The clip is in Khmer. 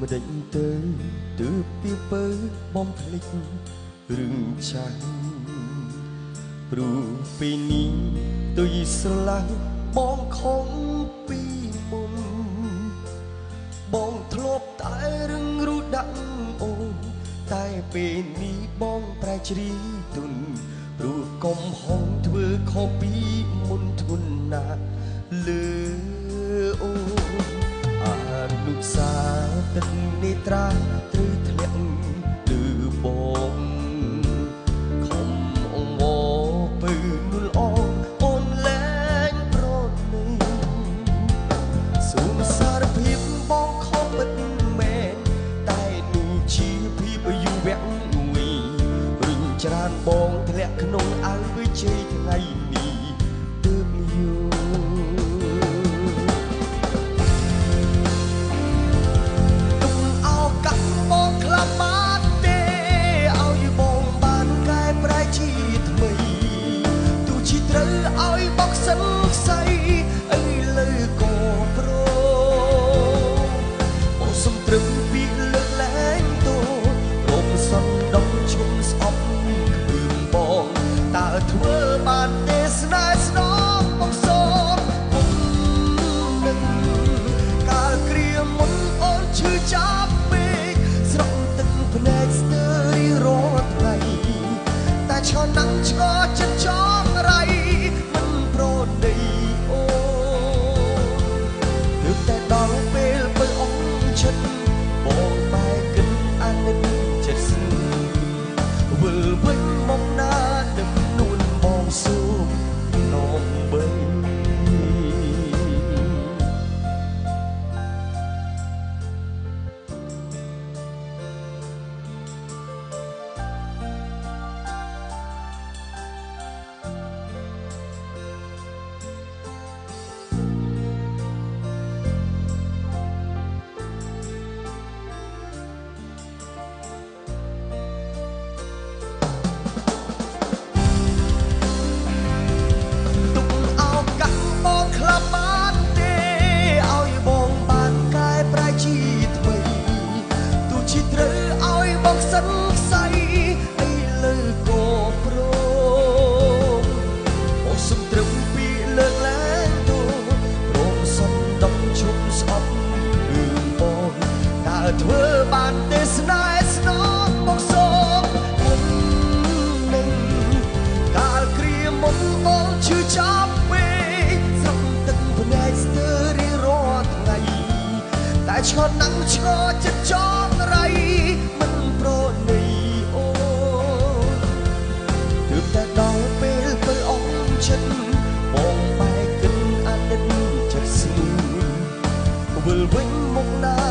ម្ដេចទៅទើបពីពើបំភ្លេចរឿងចាស់ព្រោះពេលនេះទុយស្រឡាញ់បងខំពីមុនបងធ្លាប់តែរឹងរូតដាក់អូនតែពេលនេះបងប្រែជ្រីទុនព្រោះកុំហងធ្វើខុសពីមុនធ្ងន់ណាស់លើអូនអានុសាទឹកនេត្រាត្រូវធ្លាក់លើបងខំអងវពើនុលអងអូនលែងប្រណីសូមសារភាពបងខំពិតមែនតែនោះជាភាពយុវៈមួយរឹងច្រើនបងធ្លាក់ក្នុងអើវិជ័យថ្ងៃនេះទើបយល់ធ្វើបានទេស្នេហ៍ស្នងបងសូមគុំនឹងកាលគ្រាមុនអូនឈឺចាប់ពេកស្រក់ទឹកភ្នែកស្ទើររាល់ថ្ងៃតែឆ្ងល់ណាស់ឆ្ងល់ចិត្តចង់រៃមិនប្រណីអូទើបតែដល់ពេលបើអងចិត្តបងបែកគិនអានិតចិត្តស្នេហ៍វិលវិញមកណានឹងសូមនំបីធ្វើបានទេស្នេហ៍ស្នងបងសូមគុំនឹងកាលគ្រាមុនបងឈឺចាប់ពេកស្រក់ទឹកភ្នែកស្ទើររាល់ថ្ងៃតែឆ្ងល់ណាស់ឆ្ងល់ចិត្តចង់រៃមិនប្រណីអូនទើបតែដល់ពេលពេលអងចិត្តបងបែកគិនអាណិតចិត្តស្ងួនវិលវិញមកណា